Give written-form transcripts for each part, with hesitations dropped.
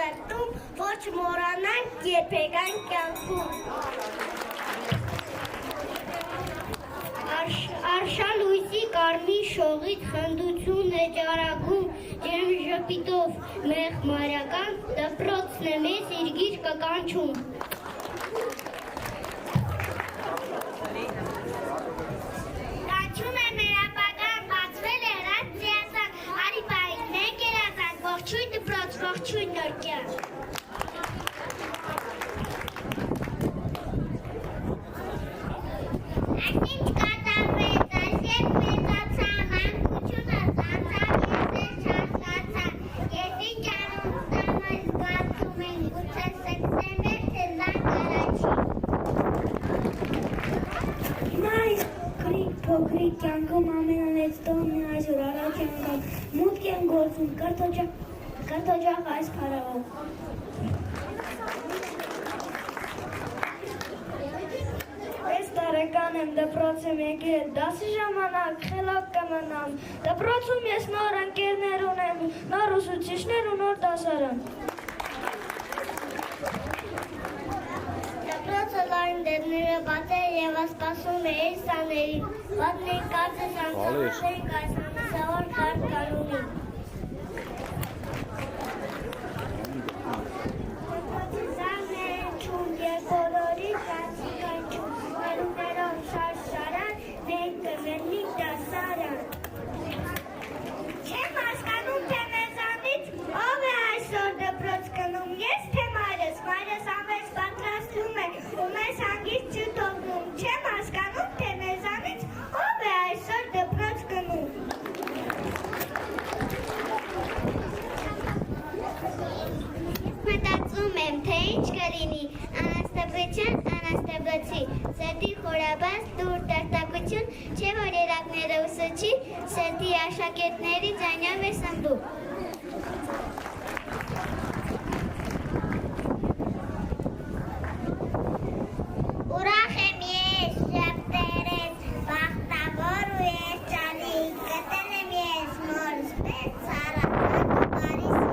սրտում, ոչ մոռանանք երբեկան կյանքում։ Արշան լույսի կարմիր շողից խնդություն է ճարագում, ջերմ ժպիտով մեղ մարական, դպրոցն է մեզ իր գիրկը կանչում։ Կանչում է մեր ապագան, բացվել է հրած ձիասան, արի պահիկ մենք երազանք, ողջույն դպրոց, ողջույն նոր կյանք։ Այսինչ կատարվեց, այսինչ մեծացան, հանգությունը ստացավ, ես չասկացան, ես ինչ անում ստամալ զգացում են, գուցե սեպտեմբեր թե զանգ առաջին։ Մայր փոքրիկ կյանքում ամենամեծ տոնն է այսօր առաջի անգամ, մուտք են գործում, կրտոջախ այս փարավով։ Տարեկան եմ դպրոց եմ եկել, դասի ժամանակ խելոք կմնամ, դպրոցում ես նոր ընկերներ ունեմ, նոր ուսուցիչներ ու նոր դասարան։ Դպրոցը լայն դռները բացել և սպասում է իր սաներին, վատնեին կարծես անցավացեինք այս անասավոր կարդ կանունին։ Դպրոցի զանգն է հնչում և բոլորի դասի կանչում, ներումներով շարշարան, մենք կմեռնենք դասարան։ Չեմ հասկանում, թե մեզանից ով է այսօր դպրոց գնում, ես թե մայրս անվերջ պատրաստվում է ու մեզ հանգիստ չթողնում, չեմ հասկանում, թե մեզանից ով է այսօր դպրոց գնում։ Մտածում եմ, թե ինչ կլինի, անաստաբլոցի, սրտի խորաբաց, դուր տարտակություն, չէ որ երակները ուսուցի, սրտի աշակերտների ձայնով է սնվում։ Ուրախ եմ ես, շապտերես, բախտավոր ու ես ճալիկ, գտել եմ ես մորս պես սարացակ ու բարիս ես։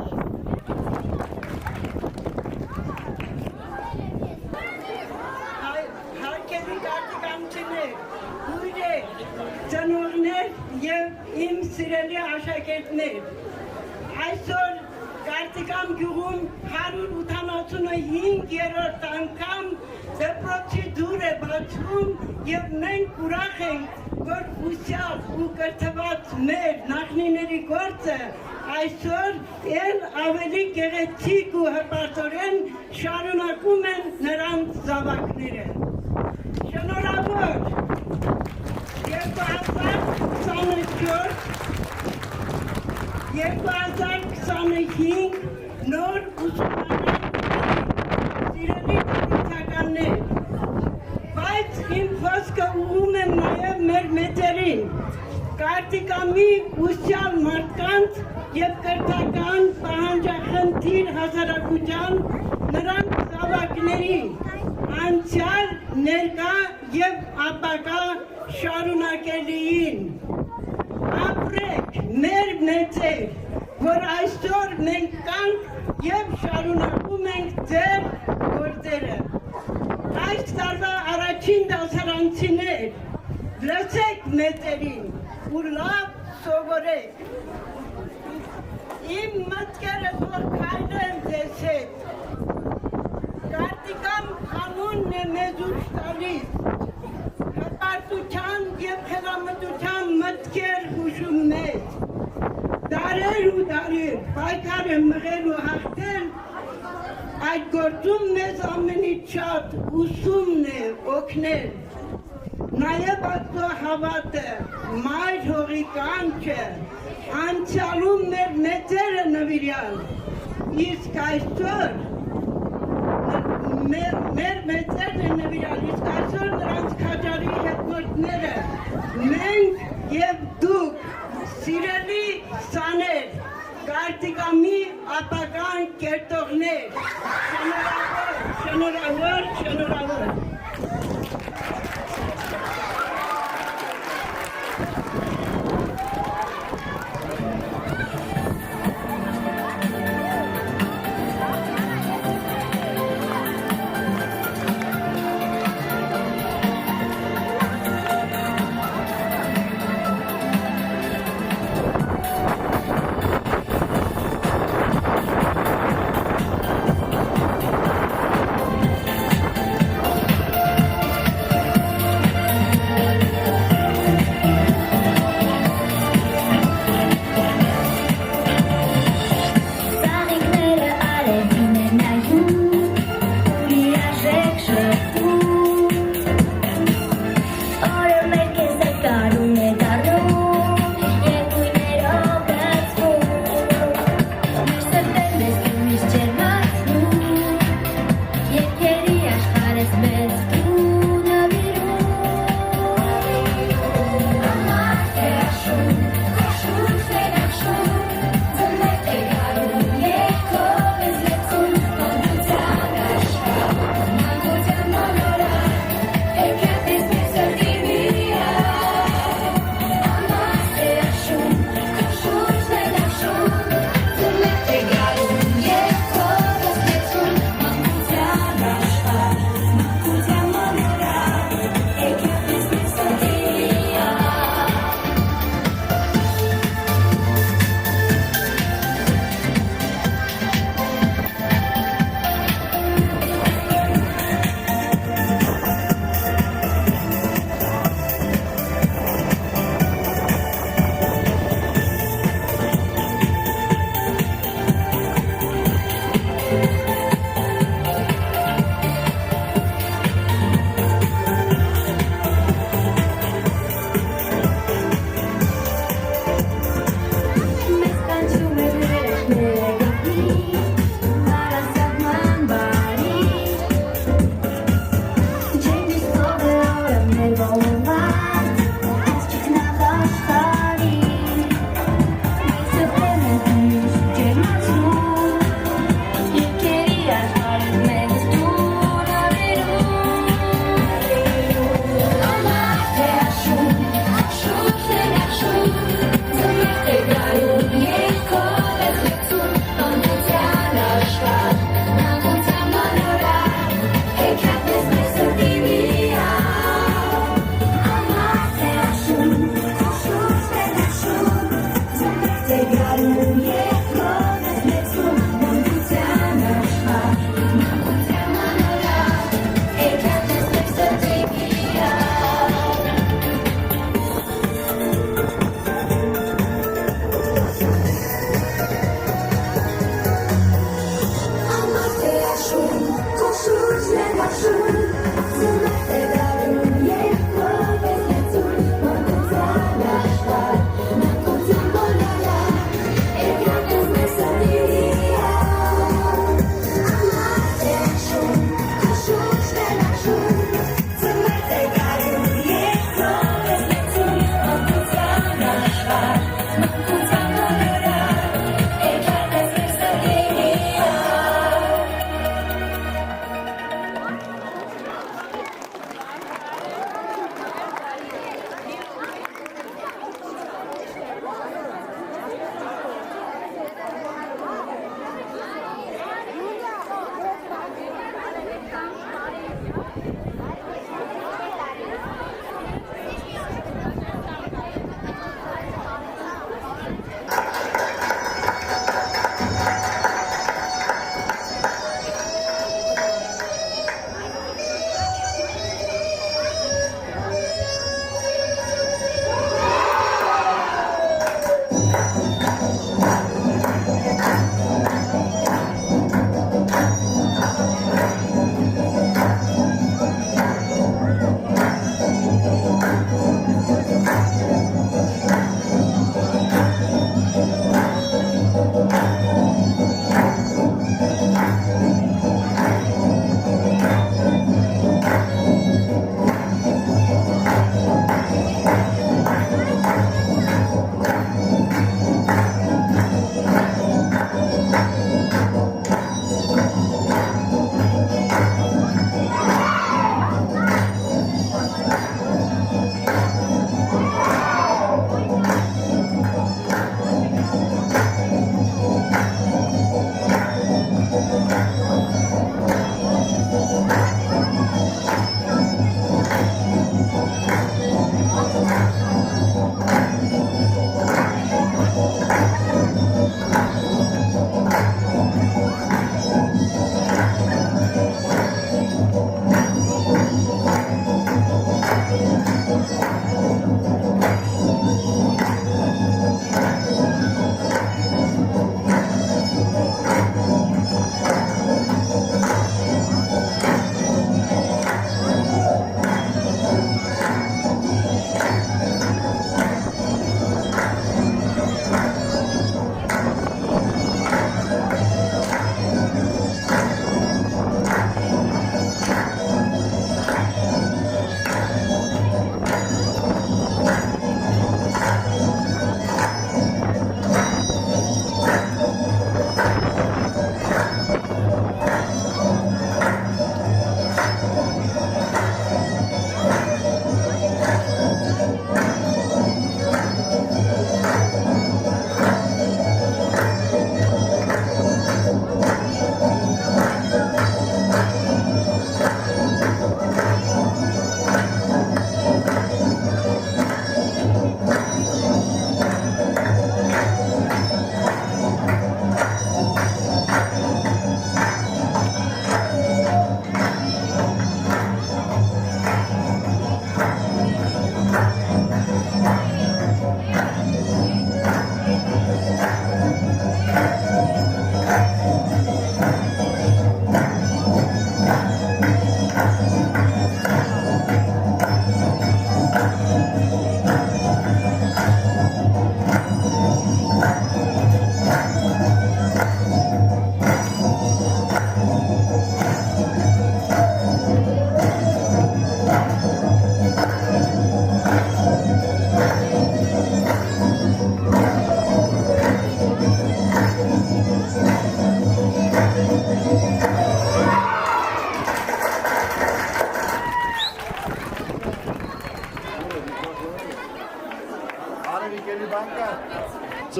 Ծնողներ և իմ սիրելի աշակերտներ, այսօր Կարծիկամ գյուղում 185-րդ անգամ դպրոցի դուռ է բացվում և մենք ուրախ ենք, որ ուսյալ ու կրթված մեր նախնիների գործը այսօր էլ ավելի գեղեցիկ ու հպարտորեն շարունակում են նրանց զավակները։ Շնորհավոր 2024-2025 նոր ուսումնական սիրելի դպրոցականներ, բայց իմ խոսքը ուղղում եմ նաև մեր մեծերին, Կարծիկամի ուսյալ մարդկանց և կրթական պահանջախնդիր հասարակության նրանց զավակներին, անցյալ, ներկա և ապագա շարունակելիին։ Ապրեք մեր մեծեր, որ այսօր մենք կանք և շարունակում ենք ձեր գործերը։ Այս տարվա առաջին դասարանցիներ, լսեք մեծերին ու լավ սովորեք։ Իմ մտքերը որ քայլեն ձեզ հետ, Կարծիկամ անունն է մեզ ուժ տալիս, հպարտության և խելամտության մտքեր հուշում մեզ, դարեր ու դարեր պայքար է մղել ու հաղթել, այդ գործում մեզ ամենից շատ ուսումն է օգնել, նաև Աստծո հավատը, մայր հողի կանչը, անցյալում մեր մեծերը նվիրյալ, իսկ այսօր մեր մեծերն են նվիրյալ, իսկ այսօր նրանց քաջարի հետնորդները, մենք և դուք, սիրելի սաներ, Կարծիկամի ապագան կերտողներ, շնորհավոր, շնորհավոր։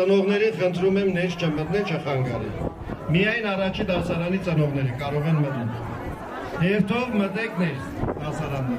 ծնողներին խնդրում եմ ներս չմտնեն, չխանգարեն։ Միայն առաջի դասարանի ծնողները կարող են մտնել։ Եվ թող մտեք ներս դասարանը։